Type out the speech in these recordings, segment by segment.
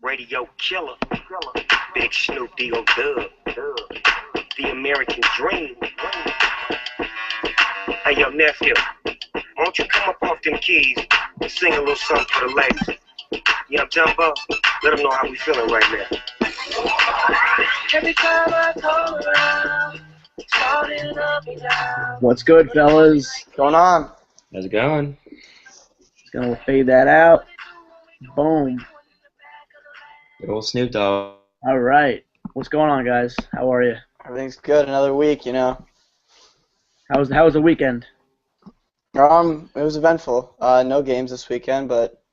Radio killer, Big Snoop D.O. Dub, the American dream. Hey, yo, nephew, why don't you come up off them keys and sing a little something for the ladies? You know what I'm talking about? Let them know how we feeling right now. Every time I come around, starting up and down. What's good, fellas? What's going on? How's it going? Just gonna fade that out. Boom. Good old Snoop Dogg. All right. What's going on, guys? How are you? Everything's good. Another week, you know. How was the weekend? It was eventful. No games this weekend, but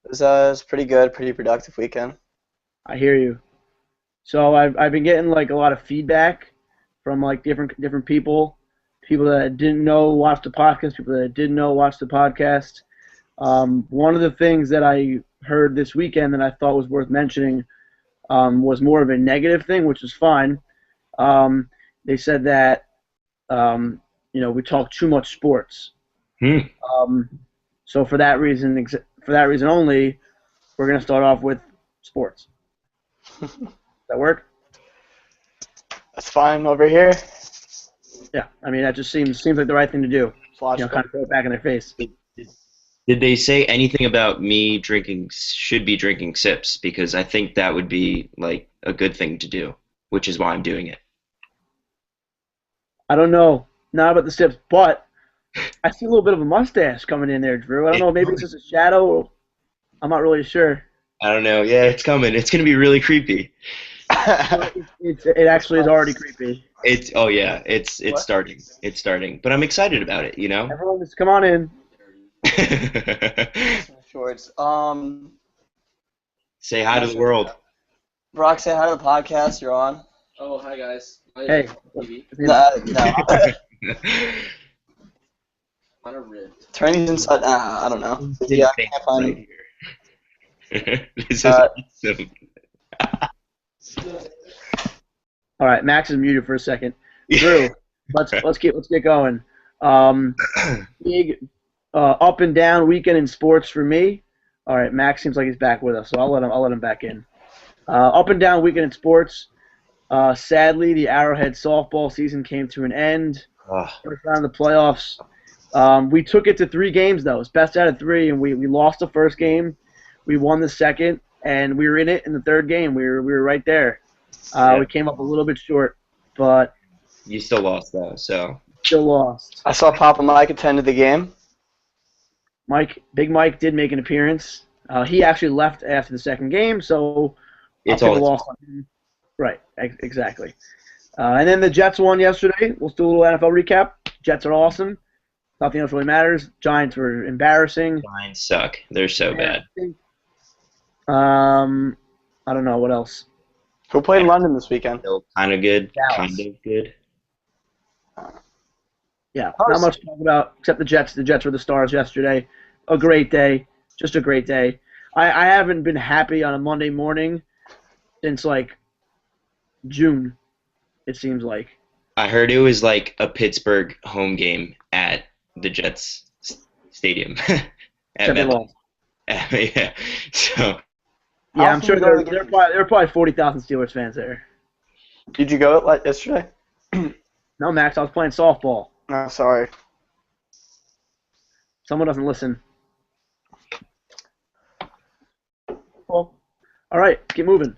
it was pretty good, pretty productive weekend. I hear you. So I've been getting like a lot of feedback from like different people that didn't know watch the podcast, people that didn't know watch the podcast. One of the things that I heard this weekend that I thought was worth mentioning was more of a negative thing, which is fine. They said that we talk too much sports. So for that reason only, we're gonna start off with sports. Does that work? That's fine over here. Yeah, I mean that just seems like the right thing to do. Watch Kind of throw it back in their face. Did they say anything about me should be drinking sips? Because I think that would be like a good thing to do, which is why I'm doing it. I don't know, not about the sips, but I see a little bit of a mustache coming in there, Drew. I don't know, maybe it's just a shadow. Or I'm not really sure. I don't know. Yeah, it's coming. It's gonna be really creepy. It actually is already creepy. It's starting. It's starting. But I'm excited about it. You know. Everyone, just come on in. Shorts. Say hi to the world. Brock, say hi to the podcast. You're on. Oh, hi guys. Hey. No. On a rib. Turn these inside. I don't know. Yeah, I can't find them. Here. This is awesome. All right, Max is muted for a second. Drew, let's get going. Big up and down weekend in sports for me. All right, Max seems like he's back with us, so I'll let him back in. Up and down weekend in sports. Sadly, the Arrowhead softball season came to an end. First round of the playoffs. We took it to 3 games though. It was best out of 3, and we lost the first game. We won the second, and we were in it in the third game. We were right there. We came up a little bit short, but You still lost though, so. Still lost. I saw Papa Mike attended the game. Big Mike did make an appearance. He actually left after the second game, so It's I'll all take a loss on him. Right, exactly. And then the Jets won yesterday. We'll do a little NFL recap. Jets are awesome. Nothing else really matters. Giants were embarrassing. Giants suck. They're so bad. I don't know what else. Who played in London this weekend? Still kind of good. Dallas. Kind of good. Yeah, not much to talk about except the Jets. The Jets were the stars yesterday. A great day. Just a great day. I haven't been happy on a Monday morning since, like, June, it seems like. I heard it was like a Pittsburgh home game at the Jets stadium. Except they lost. Yeah. So. Yeah, I'm sure there were probably 40,000 Steelers fans there. Did you go yesterday? No, Max, I was playing softball. No, sorry. Someone doesn't listen. Well, all right, keep moving.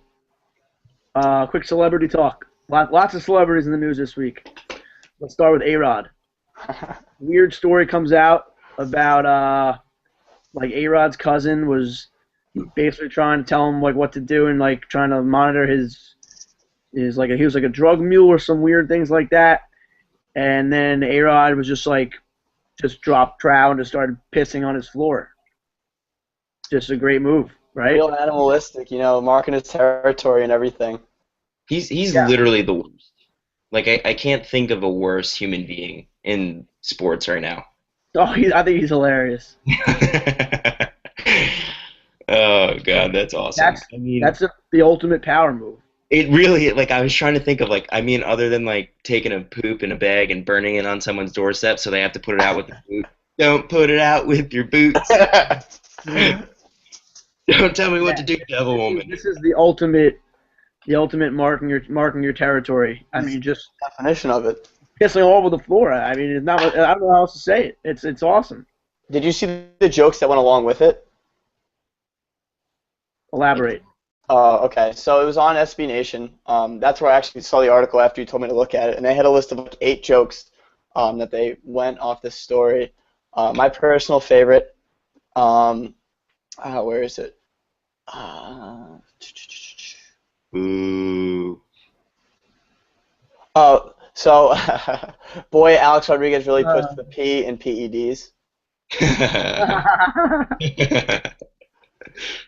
Quick celebrity talk. Lots of celebrities in the news this week. Let's start with A-Rod. Weird story comes out about like A-Rod's cousin was basically trying to tell him like what to do and like trying to monitor his like he was like a drug mule or some weird things like that. And then A-Rod was just dropped trow and just started pissing on his floor. Just a great move, right? Real animalistic, marking his territory and everything. He's literally the worst. Like I can't think of a worse human being in sports right now. Oh, I think he's hilarious. Oh God, that's awesome. That's the ultimate power move. It really, like, I was trying to think of, like, I mean, other than, like, taking a poop in a bag and burning it on someone's doorstep so they have to put it out with their boot. Don't put it out with your boots. Don't tell me what to Yeah. do, devil woman. This is the ultimate marking your territory. I mean, just Definition of it. pissing all over the floor. I mean, it's not. I don't know how else to say it. It's awesome. Did you see the jokes that went along with it? Elaborate. Okay. So it was on SB Nation. That's where I actually saw the article after you told me to look at it, and they had a list of like 8 jokes that they went off this story. My personal favorite. Where is it? Ooh. Oh, so boy, Alex Rodriguez really puts the P in PEDs.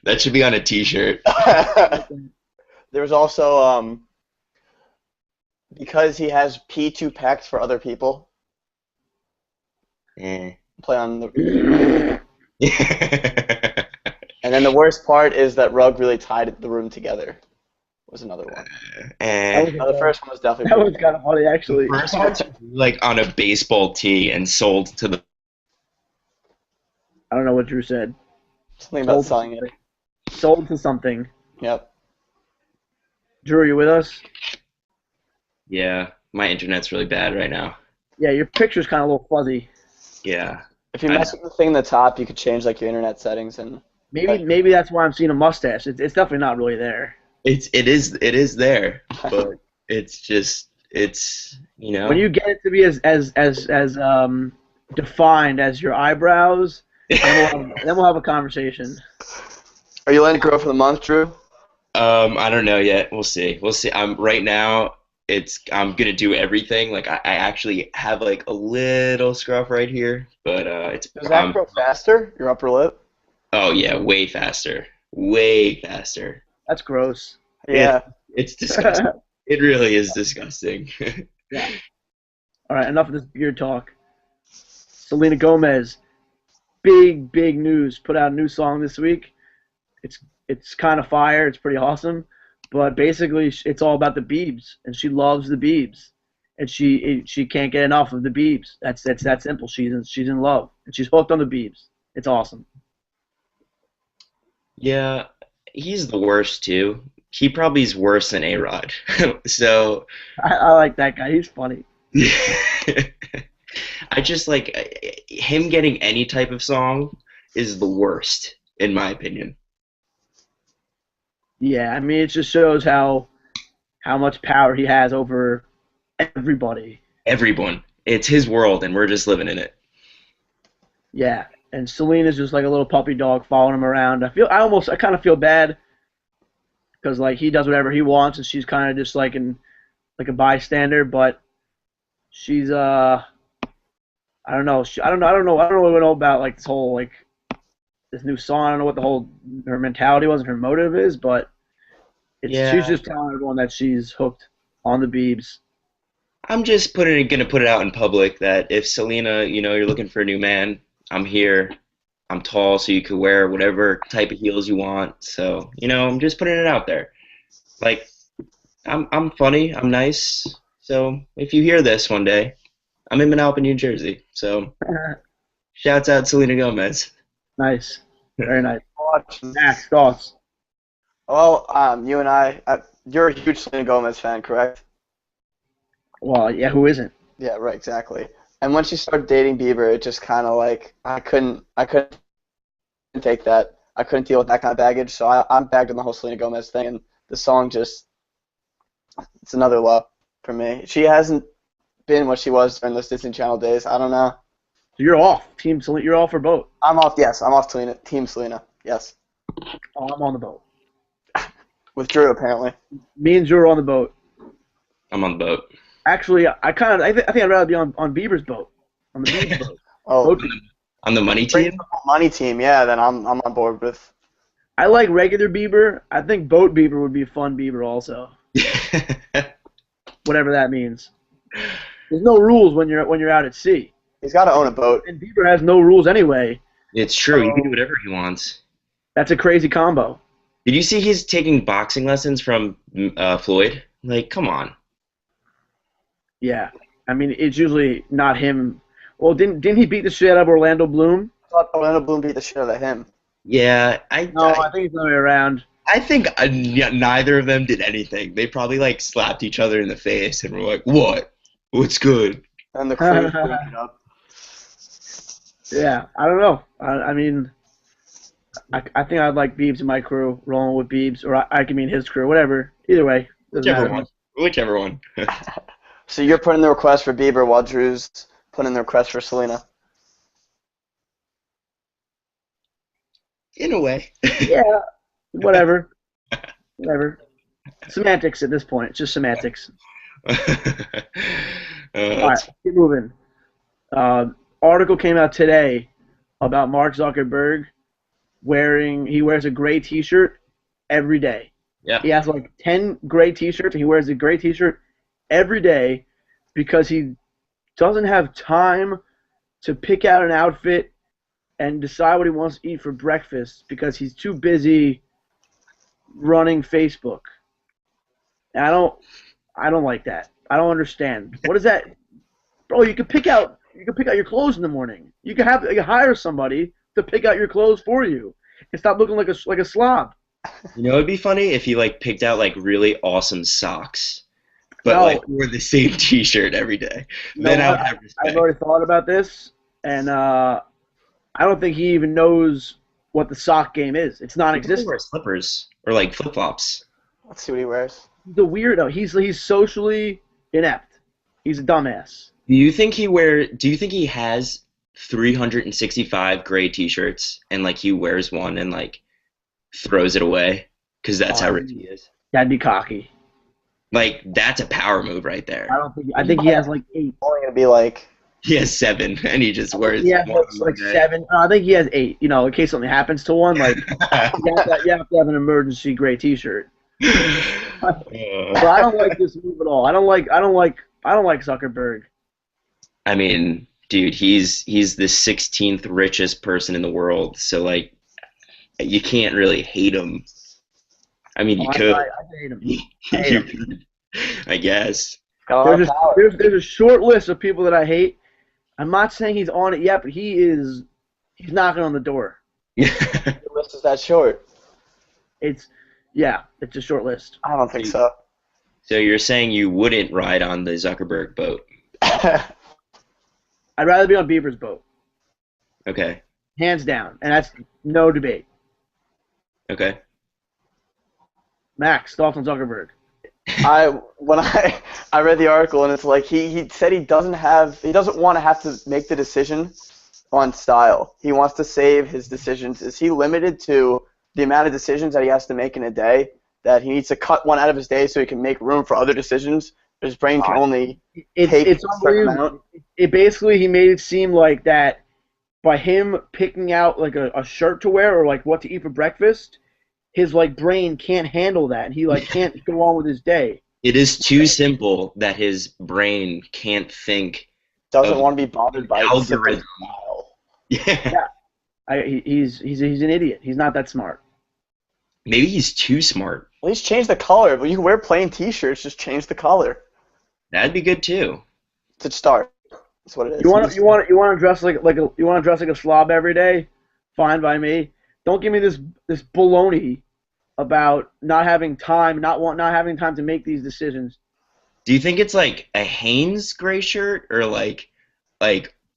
That should be on a T-shirt. There was also because he has P2 pecs for other people. Eh. Play on the. And then the worst part is that Rugg really tied the room together. Was another one. The first one was definitely. That was kind of funny, actually. The first one's like on a baseball tee and sold to the. I don't know what Drew said. Something about selling it. Sold to something. Yep. Drew, are you with us? Yeah, my internet's really bad right now. Yeah, your picture's kind of a little fuzzy. Yeah. If you mess with the thing in the top, you could change like your internet settings and. Maybe that's why I'm seeing a mustache. It's definitely not really there. It is there, but it's you know. When you get it to be as defined as your eyebrows, then we'll have a conversation. Are you letting it grow for the month, Drew? I don't know yet. We'll see. Right now. I'm gonna do everything. Like I actually have like a little scruff right here, but it's. Does that grow faster? Your upper lip? Oh yeah, way faster. Way faster. That's gross. Yeah. It's disgusting. It really is disgusting. Yeah. All right, enough of this beard talk. Selena Gomez, big news. Put out a new song this week. It's kind of fire. It's pretty awesome. But basically, it's all about the Biebs, and she loves the Biebs, and she can't get enough of the Biebs. That's that simple. She's in love, and she's hooked on the Biebs. It's awesome. Yeah, he's the worst too. He probably is worse than A-Rod. So I like that guy. He's funny. I just like him getting any type of song is the worst in my opinion. Yeah, I mean, it just shows how much power he has over everybody. Everyone. It's his world, and we're just living in it. Yeah, and Selena's just like a little puppy dog following him around. I kind of feel bad because like he does whatever he wants, and she's kind of just like a bystander. But she's I don't know. I don't really know about like this whole like this new song. I don't know what her mentality was and her motive is, but she's just telling everyone that she's hooked on the Biebs. I'm just gonna put it out in public that if Selena, you're looking for a new man, I'm here. I'm tall, so you could wear whatever type of heels you want. So, I'm just putting it out there. Like, I'm funny, I'm nice. So if you hear this one day, I'm in Manalapan, New Jersey. So shouts out Selena Gomez. Nice, very nice. Max, thoughts? Well, you and you're a huge Selena Gomez fan, correct? Well, yeah, who isn't? Yeah, right, exactly. And when she started dating Bieber, it just kind of like I couldn't take that. I couldn't deal with that kind of baggage, so I'm bagged on the whole Selena Gomez thing, and the song it's another low for me. She hasn't been what she was during those Disney Channel days. I don't know. So you're off, Team Selena. You're off for boat. I'm off. Yes, I'm off Team Selena. Yes. Oh, I'm on the boat. With Drew, apparently. Me and Drew are on the boat. I'm on the boat. Actually, I think I'd rather be on Bieber's boat. On the Bieber's boat. Oh, on the money team? Money team, yeah. Then I'm on board with. I like regular Bieber. I think boat Bieber would be a fun Bieber also. Whatever that means. There's no rules when you're out at sea. He's got to own a boat. And Bieber has no rules anyway. It's true. He can do whatever he wants. That's a crazy combo. Did you see he's taking boxing lessons from Floyd? Like, come on. Yeah. I mean, it's usually not him. Well, didn't he beat the shit out of Orlando Bloom? I thought Orlando Bloom beat the shit out of him. Yeah, No, I think it's the other way around. I think neither of them did anything. They probably like slapped each other in the face and were like, "What? What's good?" And the crews break it up. Yeah, I don't know. I mean, I think I'd like Biebs in my crew, rolling with Biebs, or I can be in his crew, whatever. Either way, doesn't Whichever matter. one. Whichever one. So you're putting the request for Bieber while Drew's putting the request for Selena. In a way. Yeah, whatever, whatever. Semantics at this point. It's just semantics. All right, keep moving. Article came out today about Mark Zuckerberg he wears a gray T-shirt every day. Yeah. He has like 10 gray T-shirts, and he wears a gray T-shirt every day because he doesn't have time to pick out an outfit and decide what he wants to eat for breakfast because he's too busy running Facebook. And I don't like that. I don't understand. What is that? Bro, you can pick out your clothes in the morning. You can hire somebody to pick out your clothes for you and stop looking like a slob. You know, it'd be funny if he like picked out like really awesome socks, but No. like wore the same T-shirt every day. Then I would have respect. I've already thought about this, and I don't think he even knows what the sock game is. It's He non-existent. wears slippers or like flip-flops. Let's see what he wears. He's a weirdo. He's socially inept. He's a dumbass. Do you think he has 365 gray T-shirts and like he wears one and like throws it away because that's how rich he is? That'd be cocky. Like that's a power move right there. I think he has like 8. Only gonna be like He has 7 and he just wears. He has one like day. 7. I think he has 8. You know, in case something happens to one, like you have to have an emergency gray T-shirt. But I don't like this move at all. I don't like Zuckerberg. I mean, dude, he's the 16th richest person in the world, so like, you can't really hate him. I mean, you could. I hate him. You could, I guess. got a lot of power. There's a short list of people that I hate. I'm not saying he's on it yet, but he's knocking on the door. Your list is that short. It's a short list. I don't think so. So you're saying you wouldn't ride on the Zuckerberg boat? I'd rather be on Bieber's boat, Okay. hands down, and that's no debate. Okay. Max, thoughts on Zuckerberg? When I read the article and it's like he said he doesn't want to have to make the decision on style. He wants to save his decisions. Is he limited to the amount of decisions that he has to make in a day, that he needs to cut one out of his day so he can make room for other decisions? His brain can only take It's a certain unbelievable. amount. It basically, he made it seem like that by him picking out like a shirt to wear or like what to eat for breakfast, his like brain can't handle that, and he like can't go on with his day. It is too simple that his brain can't think. Doesn't want to be bothered by algorithm. style. Yeah. He's an idiot. He's not that smart. Maybe he's too smart. At least change the color. But you can wear plain T-shirts. Just change the color That'd be good too. to start. That's what it is. You want to dress like a slob every day? Fine by me. Don't give me this baloney about not having time to make these decisions. Do you think it's like a Hanes gray shirt or like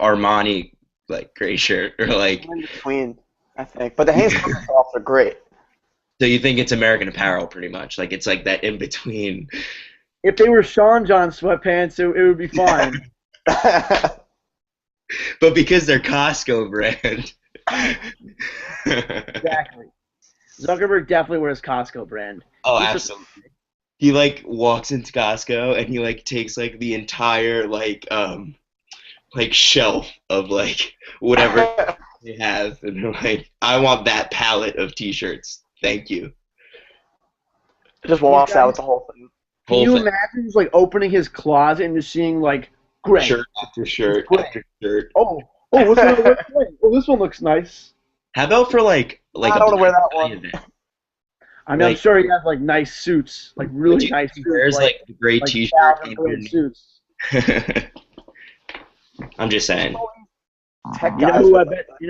Armani like gray shirt or like? in between, I think. But the Hanes off are great. So you think it's American Apparel pretty much? Like it's like that in between. If they were Sean John sweatpants, it would be fine. But because they're Costco brand. Exactly. Zuckerberg definitely wears Costco brand. Oh, He's absolutely. He like walks into Costco and he like takes like the entire like shelf of like whatever they have, and they're like, I want that palette of T-shirts. Thank you. Just walks out with the whole thing. Can you imagine just like opening his closet and just seeing like gray? Shirt after shirt Gray. after shirt. Oh, what's this one looks nice. How about for like I a don't wanna wear that Black one. Friday event? I mean, I'm Like- sure he has like nice suits, like really nice suits. There's like the gray like T-shirt $1,000 suits. underneath. I'm just saying. Tech You know guys.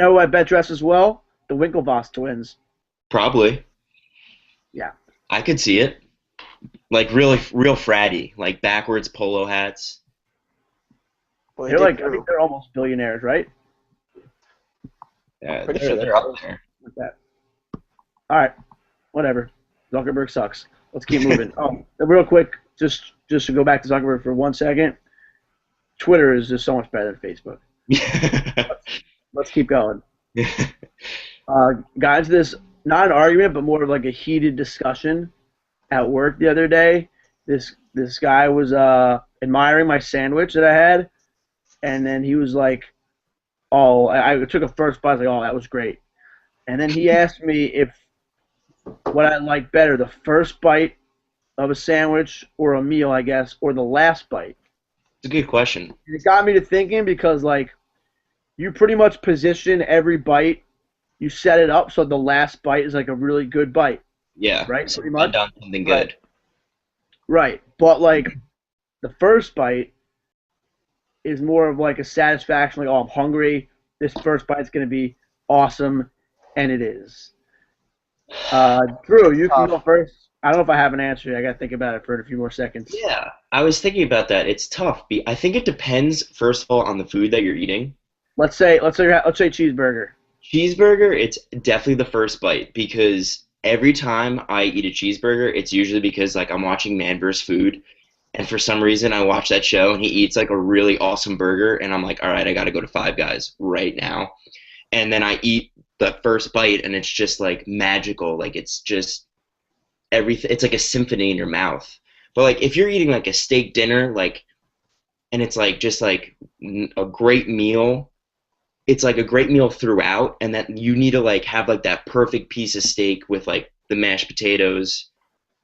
who I bet dresses well? the Winklevoss twins. Probably. Yeah. I could see it. Like really real fratty, like backwards polo hats. Well, They're like, I think they're almost billionaires, right? Yeah, Pretty sure they're up there. Like that. All right, whatever. Zuckerberg sucks. Let's keep moving. Real quick, just to go back to Zuckerberg for 1 second. Twitter is just so much better than Facebook. Let's keep going. Got into this, not an argument, but more of like a heated discussion at work the other day. This guy was admiring my sandwich that I had, and then he was like, "Oh," I took a first bite. I was like, "Oh, that was great." And then he asked me if what I like better, the first bite of a sandwich or a meal, I guess, or the last bite. It's a good question. It got me to thinking because, like, you pretty much position every bite, you set it up so the last bite is like a really good bite. Yeah. Right? So Pretty much. done something good. Right. But, like, the first bite is more of like a satisfaction, like, oh, I'm hungry. This first bite's going to be awesome, and it is. Drew, you can go first. I don't know if I have an answer yet. I got to think about it for a few more seconds. Yeah, I was thinking about that. It's tough. I think it depends, first of all, on the food that you're eating. Let's say cheeseburger. Cheeseburger, it's definitely the first bite because every time I eat a cheeseburger, it's usually because like I'm watching Man vs. Food, and for some reason I watch that show and he eats like a really awesome burger, and I'm like, all right, I got to go to Five Guys right now, and then I eat the first bite, and it's just like magical, like it's just everything. It's like a symphony in your mouth. But like if you're eating like a steak dinner, like, and it's like just like a great meal. It's like a great meal throughout, and that you need to like have like that perfect piece of steak with like the mashed potatoes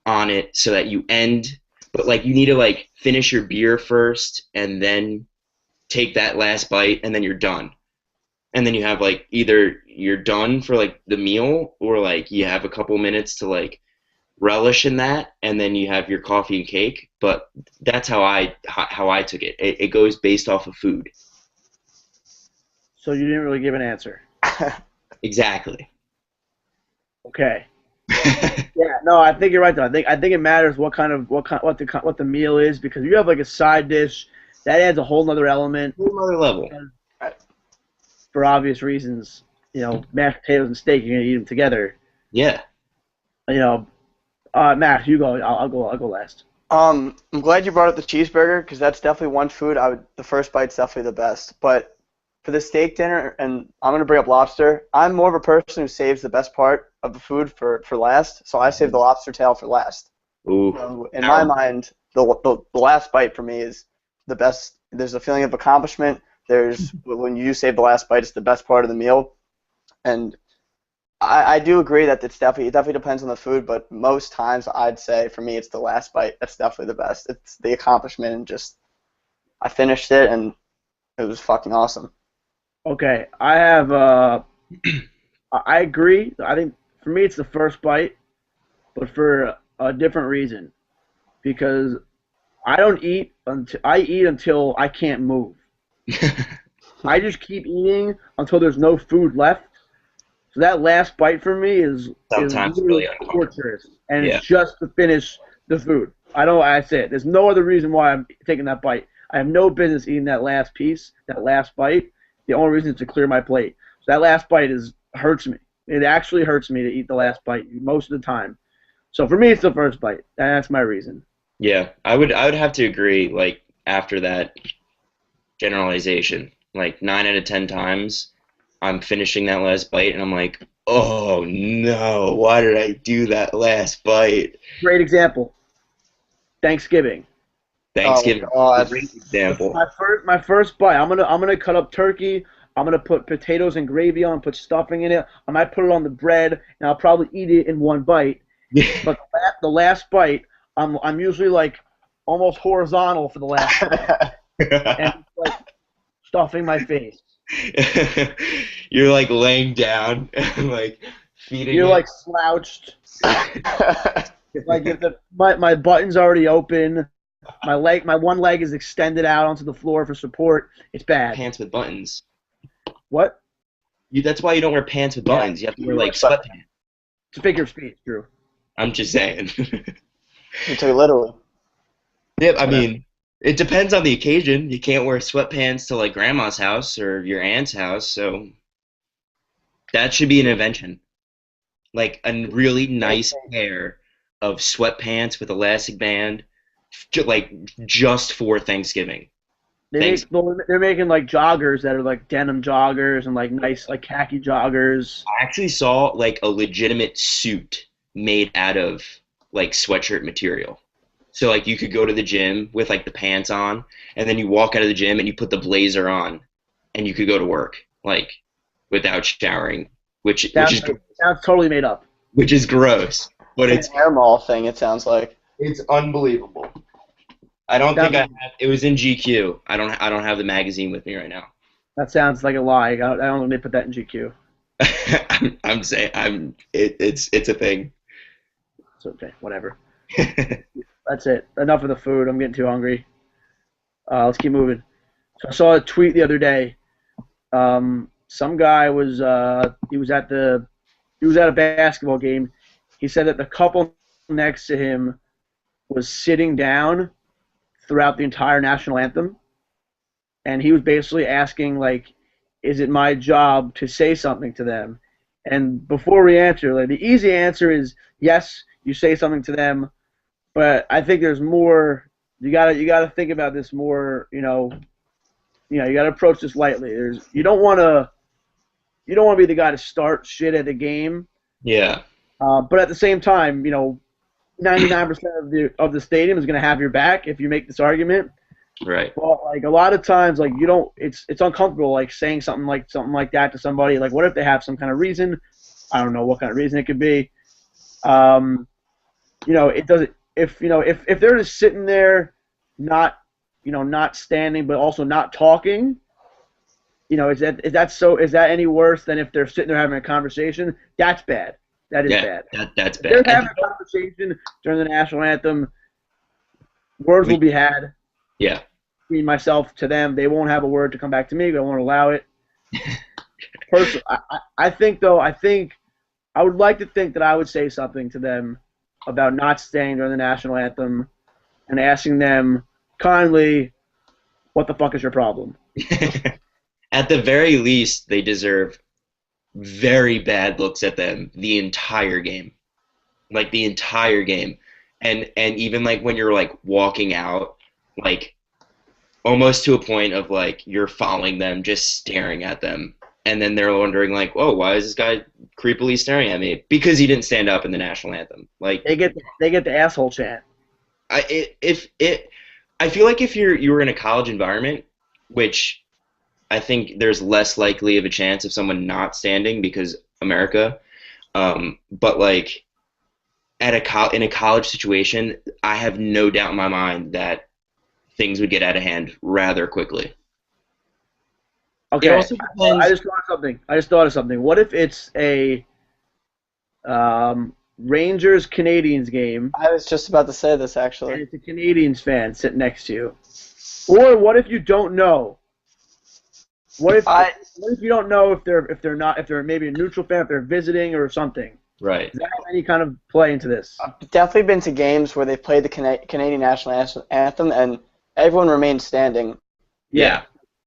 on it so that you end, but like you need to like finish your beer first and then take that last bite and then you're done. And then you have like either you're done for like the meal or like you have a couple minutes to like relish in that and then you have your coffee and cake, but that's how I took it. It goes based off of food. So you didn't really give an answer. Exactly. Okay. Yeah, no, I think you're right though. I think it matters what the meal is because you have like a side dish that adds a whole nother element. Whole nother level. For obvious reasons, mashed potatoes and steak, you're gonna eat them together. Yeah. Max, you go. I'll go last. I'm glad you brought up the cheeseburger because that's definitely one food the first bite's definitely the best. But for the steak dinner, and I'm gonna bring up lobster. I'm more of a person who saves the best part of the food for last, so I save the lobster tail for last. Ooh. So in my mind, the last bite for me is the best. There's a feeling of accomplishment. There's when you save the last bite, it's the best part of the meal, and I do agree that it definitely depends on the food, but most times I'd say for me it's the last bite. That's definitely the best. It's the accomplishment and just I finished it and it was fucking awesome. Okay, I have. I agree. I think for me it's the first bite, but for a different reason, because I don't eat until I can't move. I just keep eating until there's no food left. So that last bite for me is sometimes really uncomfortable. Torturous, and it's just to finish the food. I say it. There's no other reason why I'm taking that bite. I have no business eating that last piece, that last bite. The only reason is to clear my plate. So that last bite hurts me. It actually hurts me to eat the last bite most of the time. So for me, it's the first bite, and that's my reason. Yeah, I would have to agree. Like after that generalization, like 9 out of 10 times, I'm finishing that last bite, and I'm like, oh no, why did I do that last bite? Great example. Thanksgiving. Oh, great example. My first bite. I'm gonna cut up turkey. I'm gonna put potatoes and gravy on, put stuffing in it. I might put it on the bread, and I'll probably eat it in one bite. But the last bite, I'm usually like almost horizontal for the last bite, and like stuffing my face. You're like laying down and like feeding. You're like slouched. Like if my button's already open. My one leg is extended out onto the floor for support. It's bad. Pants with buttons. What? That's why you don't wear pants with buttons. You have to wear like sweatpants. It's a figure of speech, Drew. I'm just saying. You took it literally. Yeah, I mean, it depends on the occasion. You can't wear sweatpants to like grandma's house or your aunt's house, so that should be an invention. Like a really nice pair of sweatpants with elastic band, like just for Thanksgiving. They're making like joggers that are like denim joggers and like nice like khaki joggers. I actually saw like a legitimate suit made out of like sweatshirt material. So like you could go to the gym with like the pants on, and then you walk out of the gym and you put the blazer on, and you could go to work like without showering, which is Sounds totally made up. which is gross, but It's it's an hair mall thing, it sounds like. it's unbelievable. I don't think I have. It was in GQ. I don't have the magazine with me right now. That sounds like a lie. I don't think they put that in GQ. I'm saying it's a thing. It's okay, whatever. That's it. Enough of the food. I'm getting too hungry. Let's keep moving. So I saw a tweet the other day. Some guy was he was at a basketball game. He said that the couple next to him was sitting down throughout the entire national anthem, and he was basically asking like, "Is it my job to say something to them?" And before we answer, like the easy answer is yes, you say something to them. But I think there's more. You gotta think about this more. You gotta approach this lightly. You don't want to be the guy to start shit at the game. Yeah. But at the same time, 99% of the stadium is gonna have your back if you make this argument. Right. Well, like a lot of times, like you don't. It's uncomfortable, like saying something like that to somebody. Like, what if they have some kind of reason? I don't know what kind of reason it could be. It doesn't. If they're just sitting there, not standing, but also not talking, is that any worse than if they're sitting there having a conversation? That's bad. That is bad. That's bad. If they're having a conversation during the national anthem, words will be had. Yeah. Between myself to them, they won't have a word to come back to me. They won't allow it. Personally, I think I would like to think that I would say something to them about not staying during the national anthem and asking them kindly, what the fuck is your problem? At the very least, they deserve very bad looks at them the entire game. Like the entire game. And even like when you're like walking out, like almost to a point of like you're following them, just staring at them. And then they're wondering like, oh, why is this guy creepily staring at me? Because he didn't stand up in the national anthem. Like they get the asshole chant. I feel like if you were in a college environment, which I think there's less likely of a chance of someone not standing because America, but like in a college situation, I have no doubt in my mind that things would get out of hand rather quickly. Okay, I just thought of something. What if it's a Rangers Canadians game? I was just about to say this And actually. it's a Canadians fan sitting next to you. Or what if you don't know? What if you don't know if they're maybe a neutral fan, if they're visiting or something? Right. Does that have any kind of play into this? I've definitely been to games where they've played the Canadian national anthem and everyone remained standing. Yeah.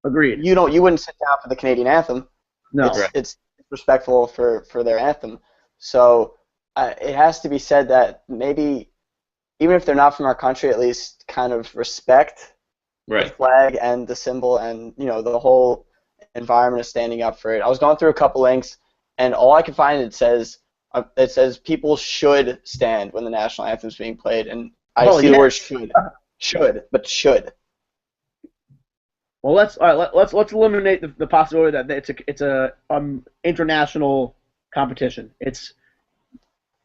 Agreed. You wouldn't sit down for the Canadian anthem. No. It's respectful for their anthem. So it has to be said that maybe even if they're not from our country, at least kind of respect the flag and the symbol and the whole environment of standing up for it. I was going through a couple links and all I could find it says people should stand when the national anthem is being played, and I see the word should. Well, let's eliminate the possibility that it's a international competition. It's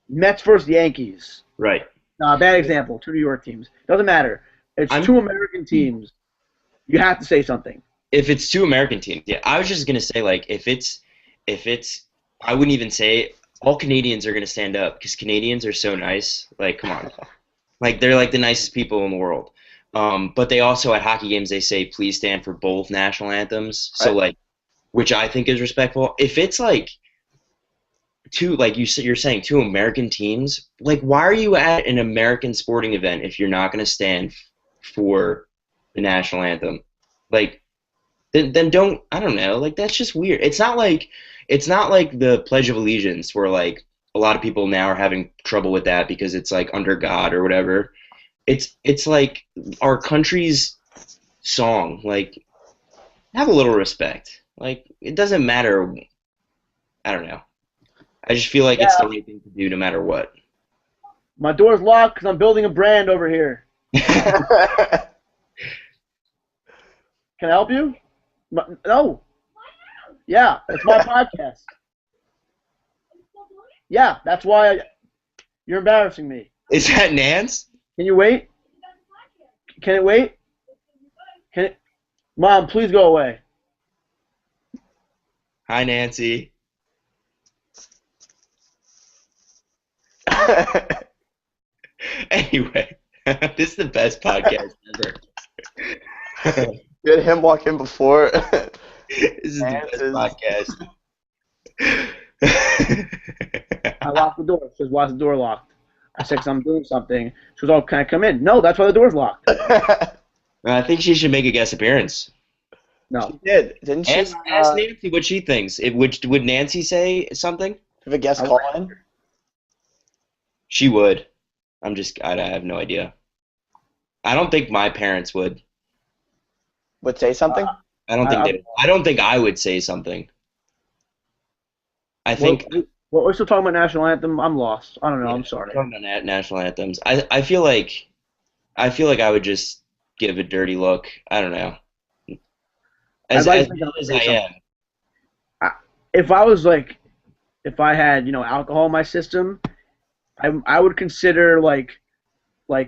Mets versus Yankees. Right. Bad example. Two New York teams. Doesn't matter. It's two American teams. You have to say something. If it's two American teams, yeah. I was just gonna say like if it's, I wouldn't even say all Canadians are gonna stand up because Canadians are so nice. Like, come on, like they're like the nicest people in the world. But they also at hockey games they say please stand for both national anthems. So like which I think is respectful. If it's like two, like you're saying, two American teams, like why are you at an American sporting event if you're not going to stand for the national anthem? Like, then don't. I don't know. Like that's just weird. It's not like the Pledge of Allegiance where like a lot of people now are having trouble with that because it's like under God or whatever. It's like our country's song. Like have a little respect. Like it doesn't matter. I don't know. I just feel like it's the right thing to do no matter what. My door's locked because I'm building a brand over here. Can I help you? No. Yeah, it's my podcast. Yeah, that's why you're embarrassing me. Is that Nance? Can you wait? Can it wait? Can it? Mom, please go away. Hi, Nancy. Anyway, this is the best podcast ever. Did him walk in before? This is the best podcast. I locked the door. She says, why's the door locked? I said, 'cause I'm doing something. She goes, oh, can I come in? No, that's why the door's locked. I think she should make a guest appearance. No. She did, didn't she? Ask Nancy what she thinks. Would Nancy say something? Have a guest call in? She would. I have no idea. I don't think my parents would. Would say something? I don't think they. I don't think I would say something. I think. Well, we're still talking about national anthem. I'm lost. I don't know. Yeah, I'm sorry. Talking about national anthems. I feel like I would just give a dirty look. I don't know. As bad as I am. If I was like, if I had alcohol in my system, I would consider like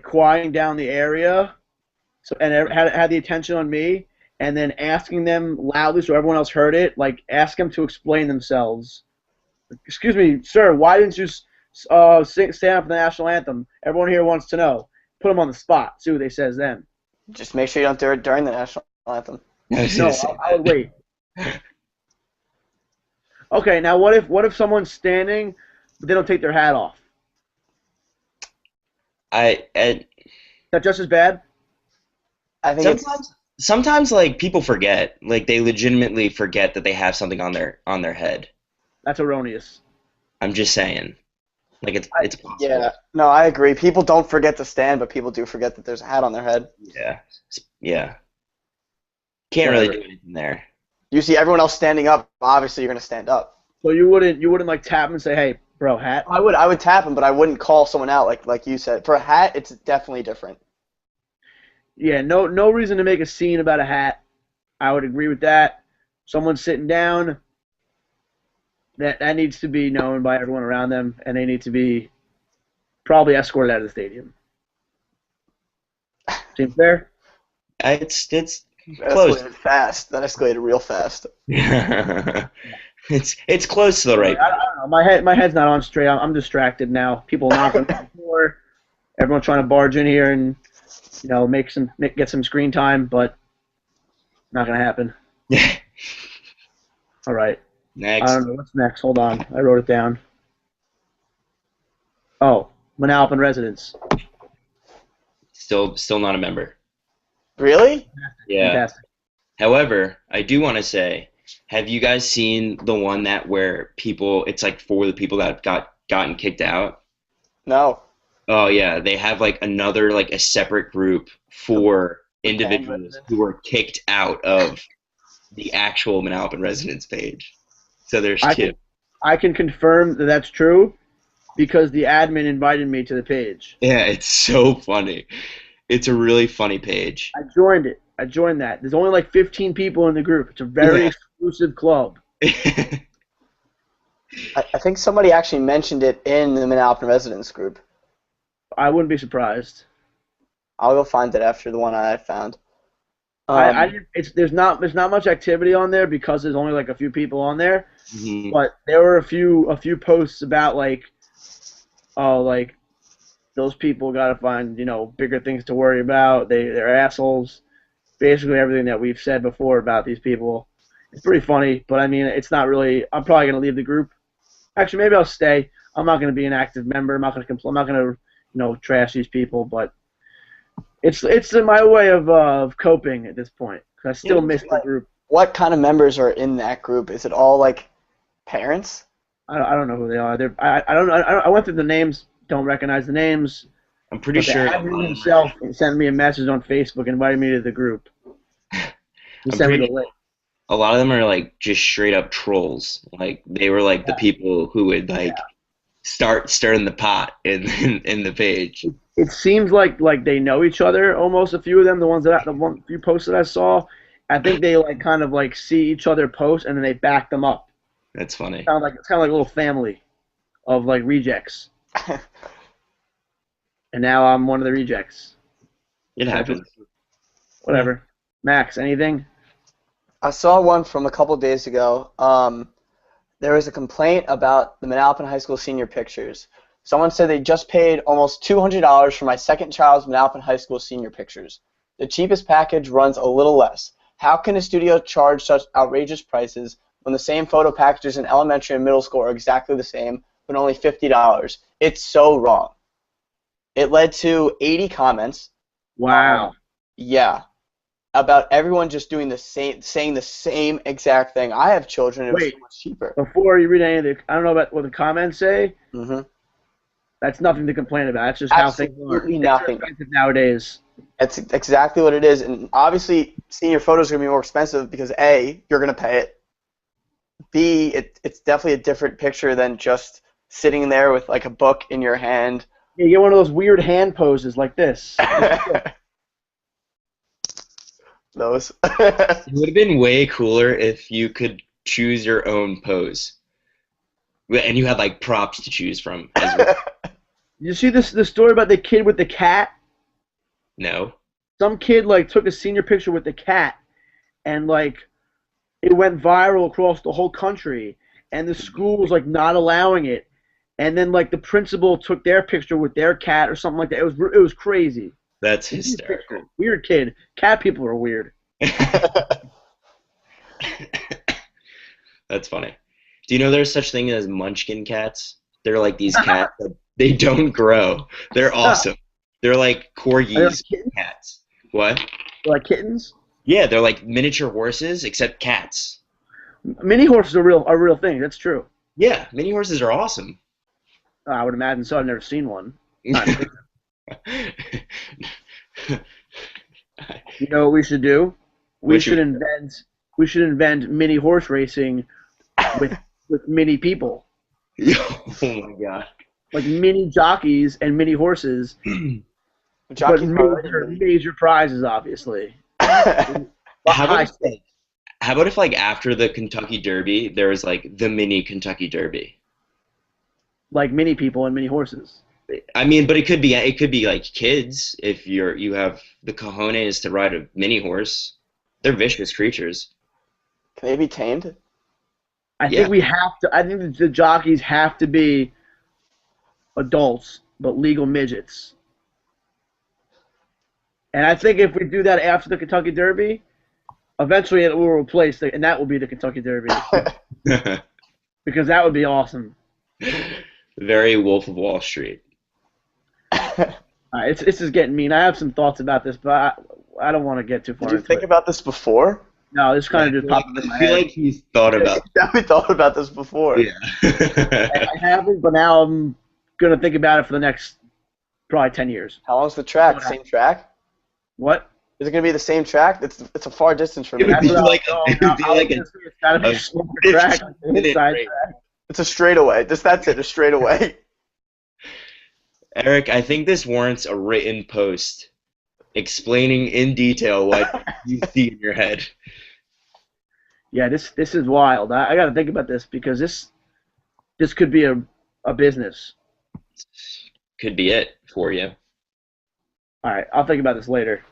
quieting down the area, and had the attention on me, and then asking them loudly so everyone else heard it. Like ask them to explain themselves. Excuse me, sir. Why didn't you stand up for the national anthem? Everyone here wants to know. Put them on the spot. See what they says then. Just make sure you don't do it during the national anthem. No, I would wait. Okay, now what if someone's standing but they don't take their hat off? Is that just as bad? I think sometimes like people forget, like they legitimately forget that they have something on their head. That's erroneous. I'm just saying, like it's possible. Yeah, no, I agree. People don't forget to stand, but people do forget that there's a hat on their head. Yeah. Can't really do anything there. You see everyone else standing up, obviously you're gonna stand up. So you wouldn't like tap him and say, hey, bro, hat? I would tap him, but I wouldn't call someone out like you said. For a hat, it's definitely different. Yeah, no reason to make a scene about a hat. I would agree with that. Someone's sitting down, that needs to be known by everyone around them, and they need to be probably escorted out of the stadium. Seems fair? It's That close. escalated fast. That escalated real fast. It's close to the right. I don't know. My head's not on straight. I'm distracted now. People knocking on the door. Everyone trying to barge in here and get some screen time, but not gonna happen. All right. Next. I don't know what's next. Hold on, I wrote it down. Oh, Manalapan residents. Still not a member. Really? Yeah. Fantastic. However, I do want to say, have you guys seen the one where people? It's like for the people that have gotten kicked out. No. Oh yeah, they have like another like a separate group for individuals who were kicked out of the actual Manalapan residents page. So there's two. I can confirm that that's true because the admin invited me to the page. Yeah, it's so funny. It's a really funny page. I joined it. I joined that. There's only like 15 people in the group. It's a very exclusive club. I think somebody actually mentioned it in the Manalapan residents group. I wouldn't be surprised. I'll go find it after the one I found. There's not much activity on there because there's only like a few people on there. Mhm. But there were a few posts about like those people got to find bigger things to worry about. They're assholes. Basically everything that we've said before about these people. It's pretty funny, but I mean, it's not really. I'm probably gonna leave the group. Actually, maybe I'll stay. I'm not gonna be an active member. I'm not gonna I'm not gonna trash these people. But it's my way of coping at this point. 'Cause I still miss the group. What kind of members are in that group? Is it all like parents? I don't know who they are. I don't know. I went through the names. Don't recognize the names. I'm pretty sure the admin himself sent me a message on Facebook, inviting me to the group. He sent me the link. A lot of them are like just straight up trolls. Like they were like the people who would like start stirring the pot in the page. It seems like they know each other almost. A few of them, the few posts that I saw, I think they like kind of like see each other post and then they back them up. That's funny. It's kind of like a little family of like rejects. And now I'm one of the rejects. It happens. Whatever. Max, anything? I saw one from a couple days ago. There was a complaint about the Manalapan High School senior pictures. Someone said they just paid almost $200 for my second child's Manalapan High School senior pictures. The cheapest package runs a little less. How can a studio charge such outrageous prices when the same photo packages in elementary and middle school are exactly the same, but only $50? It's so wrong. It led to 80 comments. Wow. Yeah. About everyone just doing the same, saying the same exact thing. I have children. It was so much cheaper. Before you read any of the, I don't know about what the comments say. Mm-hmm. That's nothing to complain about. That's just how things are. Absolutely nothing. Nowadays. That's exactly what it is. And obviously, senior photos are going to be more expensive because A, you're going to pay it. B, it's definitely a different picture than just sitting there with like a book in your hand. Yeah, you get one of those weird hand poses like this. Those. It would have been way cooler if you could choose your own pose. And you had like props to choose from as well. You see the story about the kid with the cat? No. Some kid like took a senior picture with the cat and like it went viral across the whole country and the school was like not allowing it. And then like the principal took their picture with their cat or something like that. It was crazy. That's hysterical. Weird kid. Cat people are weird. That's funny. Do you know there's such thing as munchkin cats? They're like these cats that they don't grow. They're awesome. They're like corgis cats. What? They're like kittens? Yeah, they're like miniature horses except cats. Mini horses are a real thing. That's true. Yeah, mini horses are awesome. I would imagine so. I've never seen one. You know what we should do? We should invent mini horse racing with mini people. Oh my god. Like mini jockeys and mini horses. Jockeys but major prizes, obviously. How about if like after the Kentucky Derby there was like the mini Kentucky Derby? Like mini people and mini horses. I mean, but it could be like kids if you have the cojones to ride a mini horse. They're vicious creatures. Can they be tamed? I think we have to. I think the jockeys have to be adults, but legal midgets. And I think if we do that after the Kentucky Derby, eventually it will replace and that will be the Kentucky Derby. Because that would be awesome. Very Wolf of Wall Street. This is getting mean. I have some thoughts about this, but I don't want to get too far into it. Did you think it. about this before? No, this kind of just popped in my head. I feel like he's thought about it. Yeah, we thought about this before. Yeah. I haven't, but now I'm going to think about it for the next probably 10 years. How long's the track? Same track? What? Is it going to be the same track? It's a far distance from me. It would be like a track. It's a straightaway. That's it, a straightaway. Eric, I think this warrants a written post explaining in detail what you see in your head. Yeah, this is wild. I got to think about this because this could be a business. Could be it for you. All right, I'll think about this later.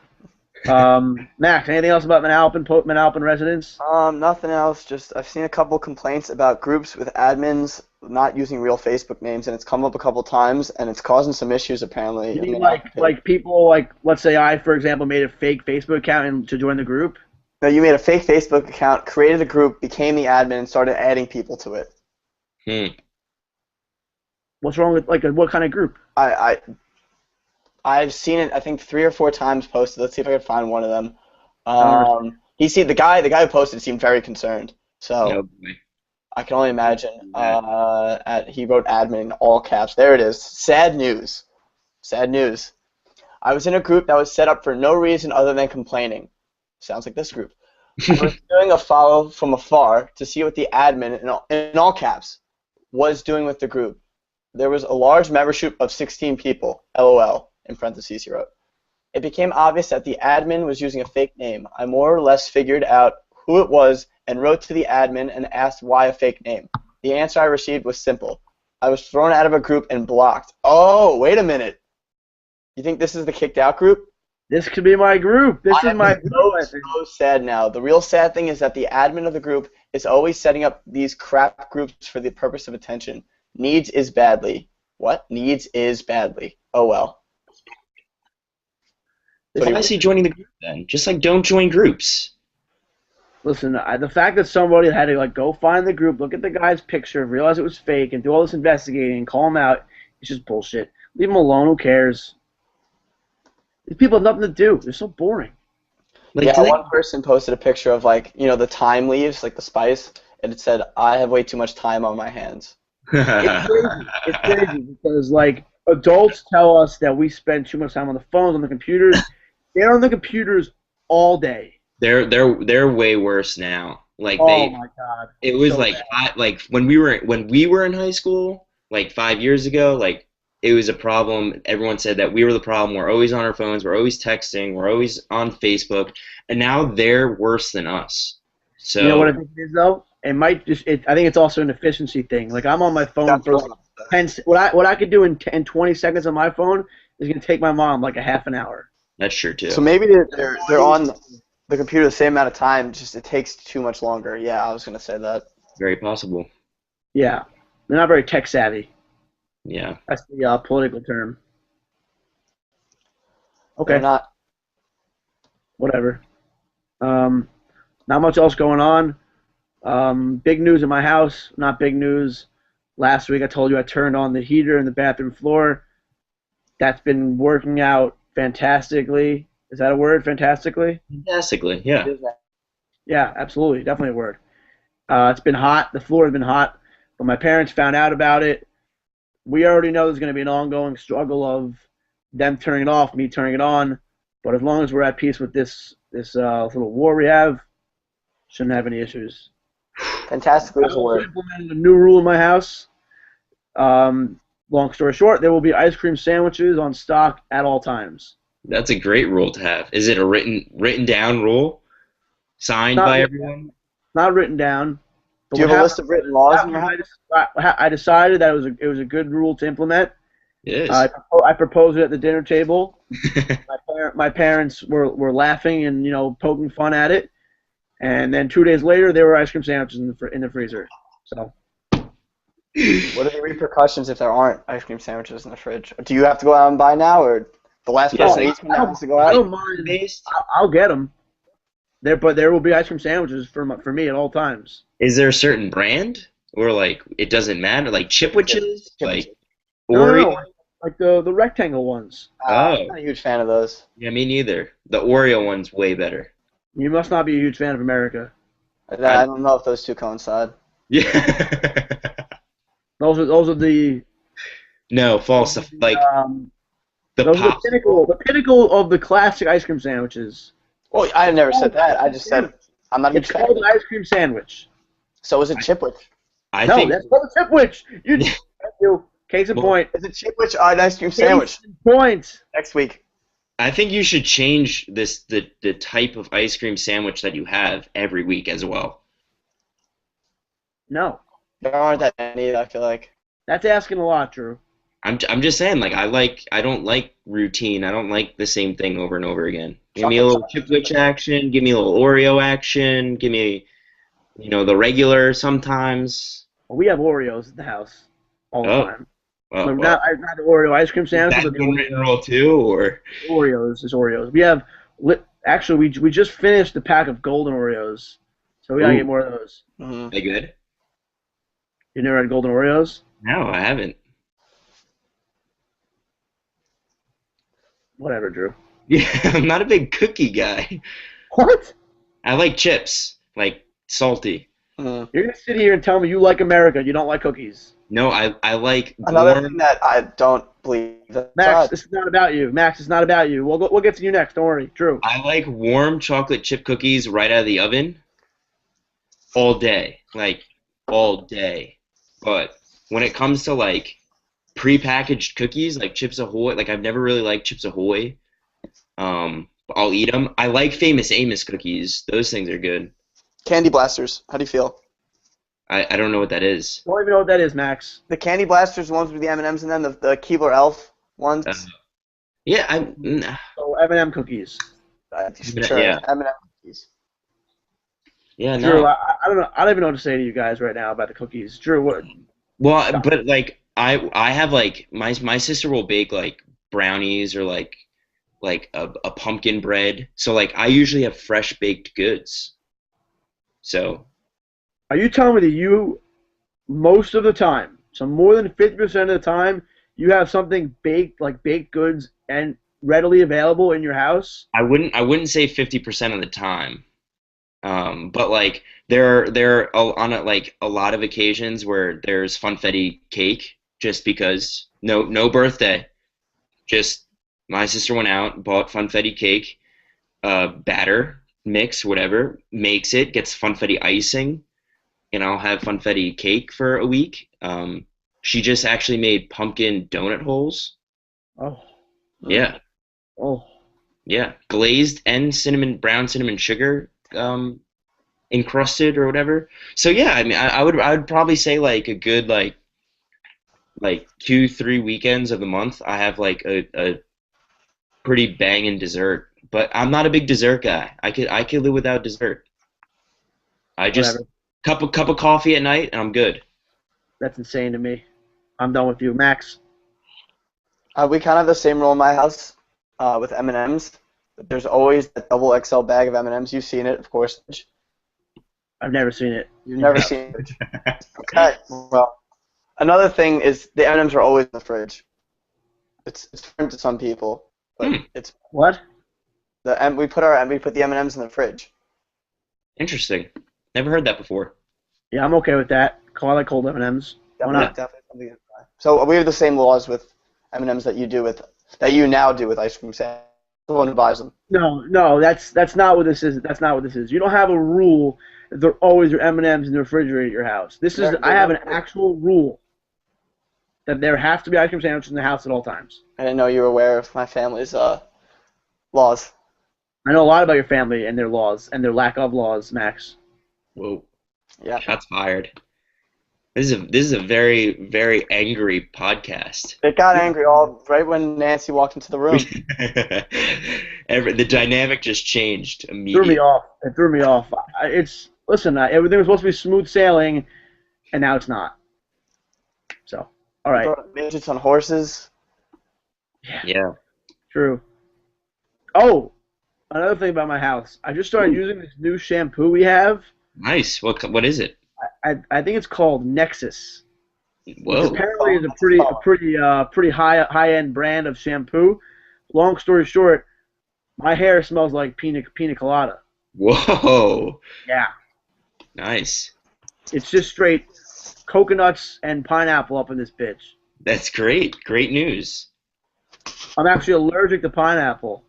Max, anything else about Manalapan residents? Nothing else. Just I've seen a couple complaints about groups with admins not using real Facebook names, and it's come up a couple times, and it's causing some issues apparently. You mean like people, like let's say I, for example, made a fake Facebook account to join the group? No, you made a fake Facebook account, created a group, became the admin, and started adding people to it. What's wrong with what kind of group? I've seen it, I think 3 or 4 times posted. Let's see if I can find one of them. The guy who posted seemed very concerned. So I can only imagine. He wrote admin in all caps. There it is. Sad news. Sad news. I was in a group that was set up for no reason other than complaining. Sounds like this group. I was doing a follow from afar to see what the admin, in all caps, was doing with the group. There was a large membership of 16 people, LOL, in parentheses he wrote. It became obvious that the admin was using a fake name. I more or less figured out who it was and wrote to the admin and asked why a fake name. The answer I received was simple. I was thrown out of a group and blocked. Oh, wait a minute. You think this is the kicked out group? This could be my group. This is my group. So sad now. The real sad thing is that the admin of the group is always setting up these crap groups for the purpose of attention. Needs is badly. What? Needs is badly. Oh well. Why is he joining the group then? Just don't join groups. Listen, the fact that somebody had to go find the group, look at the guy's picture, realize it was fake, and do all this investigating and call him out, it's just bullshit. Leave him alone. Who cares? These people have nothing to do. They're so boring. One person posted a picture of the thyme leaves, the spice, and it said, "I have way too much time on my hands." It's crazy. It's crazy because adults tell us that we spend too much time on the phones, on the computers. They're on the computers all day. They're way worse now. My God! It was when we were in high school, 5 years ago, it was a problem. Everyone said that we were the problem. We're always on our phones. We're always texting. We're always on Facebook. And now they're worse than us. So you know what I think it is though? It might just. I think it's also an efficiency thing. I'm on my phone for 10. What I could do in 20 seconds on my phone is gonna take my mom a half an hour. That's true too. So maybe they're on the computer the same amount of time. Just it takes too much longer. Yeah, I was gonna say that. Very possible. Yeah, they're not very tech savvy. Yeah. That's the political term. Okay. They're not. Whatever. Not much else going on. Big news in my house. Not big news. Last week I told you I turned on the heater in the bathroom floor. That's been working out fantastically. Is that a word? Fantastically? Fantastically, yeah. Yeah, absolutely. Definitely a word. It's been hot. The floor has been hot. But my parents found out about it. We already know there's going to be an ongoing struggle of them turning it off, me turning it on. But as long as we're at peace with this little war we have, shouldn't have any issues. Fantastically is a word. I implemented a new rule in my house. Long story short, there will be ice cream sandwiches on stock at all times. That's a great rule to have. Is it a written down rule? Signed by everyone? Not written down. Do you have a list of written laws in your house? I decided that it was a good rule to implement. It is. I proposed it at the dinner table. My parents were laughing and poking fun at it, and then 2 days later there were ice cream sandwiches in the freezer. So. What are the repercussions if there aren't ice cream sandwiches in the fridge? Do you have to go out and buy now, or the last person eats them has to go out? I don't mind. I'll get them. But there will be ice cream sandwiches for me at all times. Is there a certain brand, or it doesn't matter, Chipwiches, Oreo? No, the rectangle ones. I'm not a huge fan of those. Yeah, me neither. The Oreo one's way better. You must not be a huge fan of America. I don't know if those two coincide. Yeah. Those are the. No, false. Those are the pinnacle of the classic ice cream sandwiches. Well, I never said that. I just said I'm not a huge fan. It's called an ice cream sandwich. So is it Chipwich? That's called a Chipwich. You. Case in point. Is it Chipwich an ice cream sandwich? Case in point. Next week. I think you should change the type of ice cream sandwich that you have every week as well. No. There aren't that many, I feel like. That's asking a lot, Drew. I'm just saying, I don't like routine. I don't like the same thing over and over again. Give me a little Chipwich action. Give me a little Oreo action. Give me, the regular sometimes. Well, we have Oreos at the house all the time. Well, not the Oreo ice cream sandwich. That's been written rule too, or Oreos is Oreos. We have Actually, we just finished the pack of golden Oreos, so we gotta get Ooh, more of those. Hmm. they good? You never had golden Oreos? No, I haven't. Whatever, Drew. Yeah, I'm not a big cookie guy. What? I like chips, like salty. Hmm. You're gonna sit here and tell me you like America, you don't like cookies? No, I like Another thing warm. that I don't believe that's Max, odd. this is not about you. Max, it's not about you. We'll get to you next. Don't worry, Drew. I like warm chocolate chip cookies right out of the oven all day, like all day. But when it comes to like prepackaged cookies, like Chips Ahoy, like I've never really liked Chips Ahoy. I'll eat them. I like Famous Amos cookies. Those things are good. Candy blasters. How do you feel? I don't know what that is. Don't even know what that is, Max. The candy blasters, the ones with the M&Ms in them, the Keebler Elf ones. Uh, yeah, So M&M cookies. Sure, yeah, M&M cookies. yeah, Drew, no. I don't know. I don't even know what to say to you guys right now about the cookies. Drew, what? Well, but like I have like my sister will bake like brownies or like a pumpkin bread. So like I usually have fresh baked goods. So Are you telling me that you, most of the time, so more than 50% of the time, you have something baked, like baked goods, and readily available in your house? I wouldn't say 50% of the time. But like there are on like a lot of occasions where there's funfetti cake just because no birthday, just my sister went out, bought funfetti cake, batter, mix, whatever, makes it, gets funfetti icing, and I'll have funfetti cake for a week. She just actually made pumpkin donut holes. Oh, Yeah, oh. yeah, glazed and brown cinnamon sugar, encrusted or whatever. So yeah, I mean, I would probably say like a good like 2 3 weekends of the month I have like a pretty banging dessert. But I'm not a big dessert guy. I could live without dessert. I just Whatever. cup of coffee at night and I'm good. That's insane to me. I'm done with you. Max, We kind of have the same rule in my house with M&Ms. There's always that double XL bag of M&Ms. You've seen it, of course. I've never seen it. You've never seen it. Okay. Well, another thing is the M&Ms are always in the fridge. It's different to some people, but Hmm. it's What? we put the M&Ms in the fridge. Interesting. Never heard that before. Yeah, I'm okay with that. I like cold M&Ms. Why not? Definitely something to try. So we have the same laws with M&Ms that you now do with ice cream sandwich. The one who buys them. No, that's not what this is. That's not what this is. You don't have a rule that there always are M&Ms in the refrigerator at your house. I have an actual rule that there have to be ice cream sandwiches in the house at all times. I didn't know you were aware of my family's laws. I know a lot about your family and their laws and their lack of laws, Max. Whoa. Yeah. Shots fired. This is a very, very angry podcast. It got angry all right when Nancy walked into the room. The dynamic just changed Threw me immediately. off. It threw me off. Everything was supposed to be smooth sailing, and now it's not. So, all right, Midgets on horses. Yeah. true. Oh, another thing about my house. I just started using this new shampoo we have. Nice. What is it? I think it's called Nexus. Whoa. Which apparently is a pretty high end brand of shampoo. Long story short, my hair smells like pina colada. Whoa. Yeah, Nice. it's just straight coconuts and pineapple up in this bitch. That's great. Great news. I'm actually allergic to pineapple,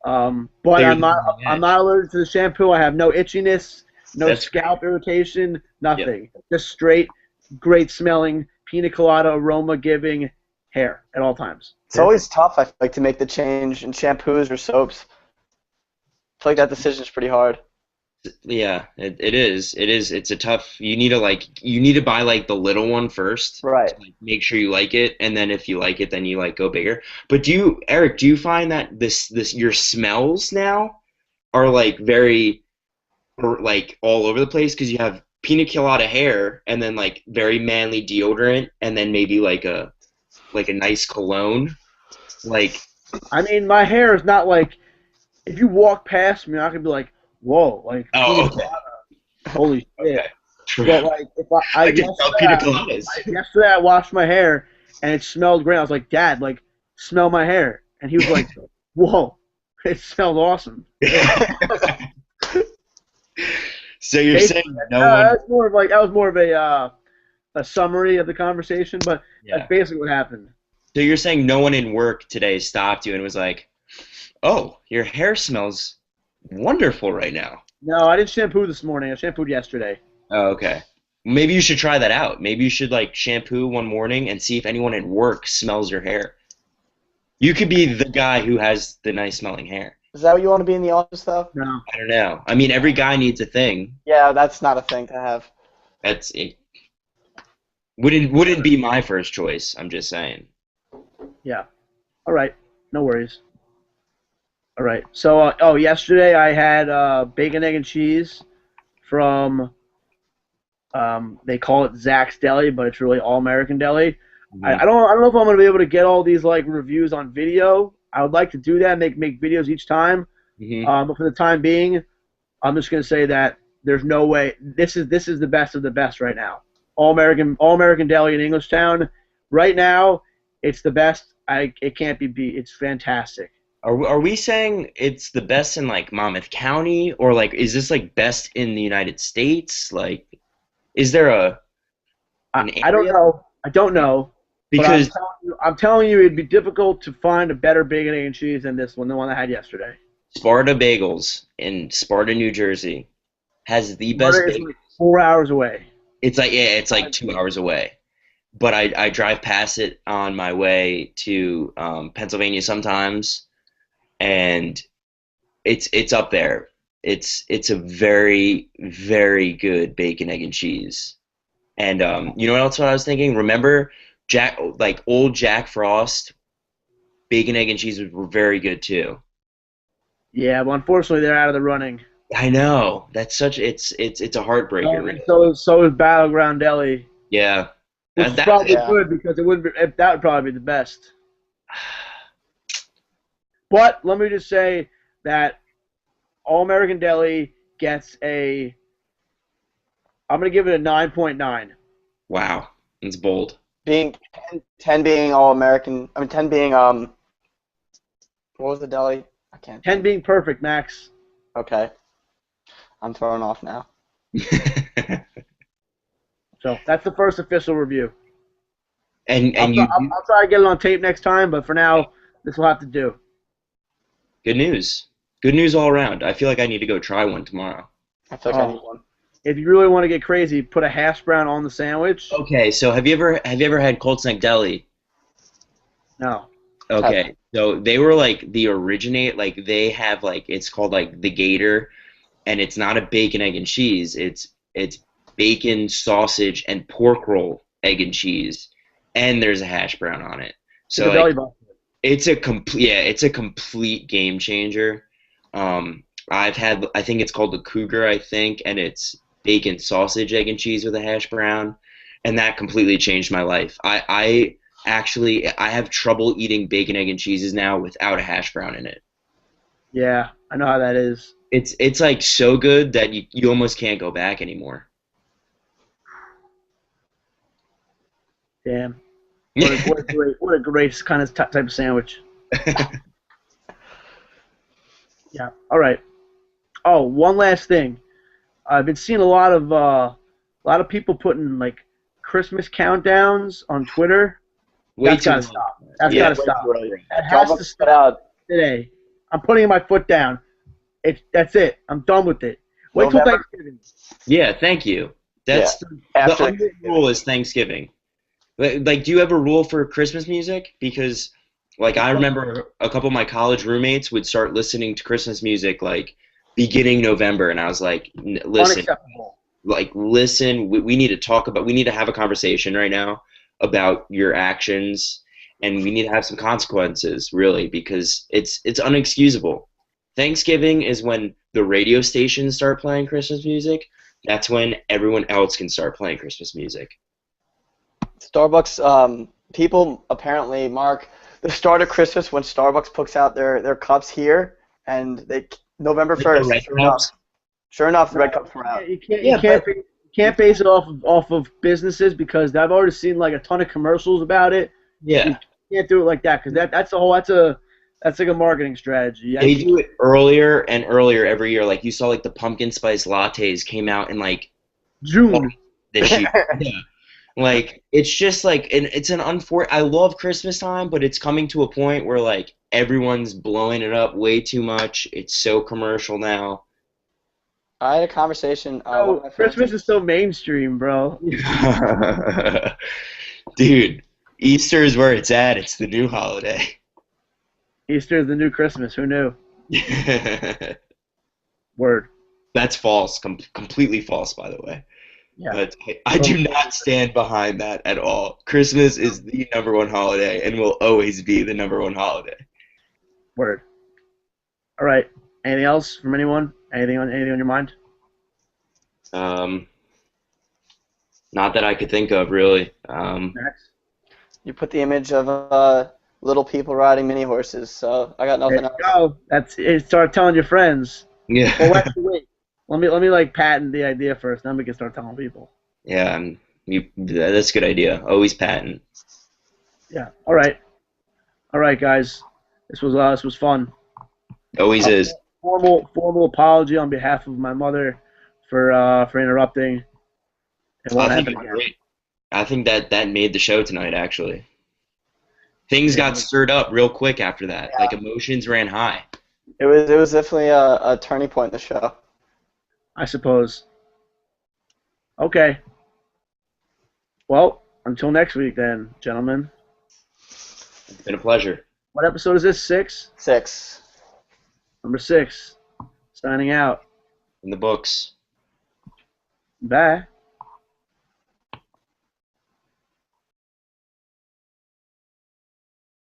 but There's I'm not. no I'm not allergic to the shampoo. I have no itchiness, no That's scalp irritation, nothing. Just straight, great smelling pina colada aroma giving hair at all times. It's always tough, I feel like, to make the change in shampoos or soaps. I feel like that decision is pretty hard. Yeah, it is. It is. It's a tough. You need to buy like the little one first. Right. To, like, make sure you like it, and then if you like it, then you like go bigger. But Eric, do you find that your smells now are like very, or like all over the place because you have pina colada hair and then like very manly deodorant and then maybe like a nice cologne, like. I mean, my hair is not like if you walk past me, I could be like, whoa, like Oh, okay. holy shit. Okay. True. But like if I I can sell pina coladas. yesterday I washed my hair and it smelled great. I was like, Dad, like smell my hair, and he was like, whoa, it smelled awesome. So you're Basically, saying no one? that was more of a summary of the conversation, but Yeah. that's basically what happened. So you're saying no one in work today stopped you and was like, "Oh, your hair smells wonderful right now." No, I didn't shampoo this morning. I shampooed yesterday. Oh, okay. Maybe you should try that out. Maybe you should like shampoo one morning and see if anyone at work smells your hair. You could be the guy who has the nice smelling hair. Is that what you want to be in the office, though? No. I don't know. I mean, every guy needs a thing. Yeah, that's not a thing to have. That's it. Wouldn't be my first choice. I'm just saying. Yeah. All right. No worries. All right. So, yesterday I had bacon, egg, and cheese from they call it Zach's Deli, but it's really All American Deli. I don't know if I'm gonna be able to get all these like reviews on video. I would like to do that, make videos each time. Mhm. But for the time being, I'm just gonna say that there's no way this is the best of the best right now. All American Deli in Englishtown. Right now, it's the best. It can't be beat. It's fantastic. Are we saying it's the best in like Monmouth County, or like is this like best in the United States? Like, is there an I don't area? know. I don't know. But Because I'm telling you, it'd be difficult to find a better bacon, egg, and cheese than this one, the one I had yesterday. Sparta Bagels in Sparta, New Jersey, has the best It's bagel. like 4 hours away. It's like 2 hours away. But I drive past it on my way to Pennsylvania sometimes, and it's up there. It's a very, very good bacon, egg, and cheese. And you know what else I was thinking? Remember old Jack Frost bacon, egg, and cheese were very good too. Yeah, but unfortunately, they're out of the running. I know. It's a heartbreaker, And really. so is Battleground Deli, Yeah. which is That's probably Yeah. good because it wouldn't be, that would probably be the best. But let me just say that All American Deli gets a. I'm gonna give it a 9.9. wow. It's bold. Being 10 being all American. I mean 10 being what was the deli? I can't. 10 being perfect, Max. Okay. I'm thrown off now. So that's the first official review. and I'll try to get it on tape next time, but for now, this will have to do. good news. Good news all around. I feel like I need to go try one tomorrow. I feel like I Oh. need one. If you really want to get crazy, put a hash brown on the sandwich. Okay, so have you ever had Cold Snake Deli? No. Okay, so they were like the originate, like they have like it's called like the Gator, and it's not a bacon, egg, and cheese. It's bacon, sausage, and pork roll, egg and cheese, and there's a hash brown on it. So The belly like button. it's a complete game changer. I think it's called the Cougar, I think, and it's bacon, sausage, egg, and cheese with a hash brown, and that completely changed my life. I have trouble eating bacon, egg, and cheeses now without a hash brown in it. Yeah, I know how that is. It's like so good that you almost can't go back anymore. Damn. What a great kind of type of sandwich. Yeah. All right. Oh, one last thing. I've been seeing a lot of people putting like Christmas countdowns on Twitter. Way That's too gotta long. stop. That's Yeah, gotta way stop. too early. That has to Starbucks put stop out. today. I'm putting my foot down. That's it. I'm done with it. Wait till November- Thanksgiving. Yeah, thank you. That's the After unwritten rule is Thanksgiving. Like, do you have a rule for Christmas music? Because, like, I remember a couple of my college roommates would start listening to Christmas music, like, beginning November, and I was like, listen, Unacceptable. listen, we need to we need to have a conversation right now about your actions, and we need to have some consequences, really, because it's unexcusable. Thanksgiving is when the radio stations start playing Christmas music. That's when everyone else can start playing Christmas music. Starbucks, people apparently mark the start of Christmas when Starbucks puts out their cups here. and November Like the 1st, Red sure enough, the Red Cups were Yeah, out. you can't base it off of businesses because I've already seen like a ton of commercials about it. Yeah. You can't do it like that because that's like a marketing strategy. They do it earlier and earlier every year. Like you saw, like the pumpkin spice lattes came out in like June. this year. Yeah. Like it's just like, and it's an I love Christmas time, but it's coming to a point where like everyone's blowing it up way too much. It's so commercial now. I had a conversation. One of So my friends Christmas is so mainstream, bro. Dude, Easter is where it's at. It's the new holiday. Easter is the new Christmas. Who knew? Word. That's false. Completely false, by the way. Yeah. But I do not stand behind that at all. Christmas is the number one holiday and will always be the number one holiday. Word. All right. Anything else from anyone? Anything on your mind? Not that I could think of, really. Max? You put the image of little people riding mini horses, so I got There nothing you else. go. That's it. Start telling your friends. Yeah. Well, actually, wait. Let me like patent the idea first, then we can start telling people. Yeah, that's a good idea. Always patent. Yeah. All right, guys. This was fun. Always is. Formal apology on behalf of my mother for interrupting. It won't I think happen it's again. great. I think that made the show tonight, actually. Things got stirred up real quick after that. Yeah. Like emotions ran high. It was definitely a turning point in the show. I suppose. Okay. Well, until next week then, gentlemen. It's been a pleasure. What episode is this? 6? 6. Number 6. Signing out. In the books. Bye.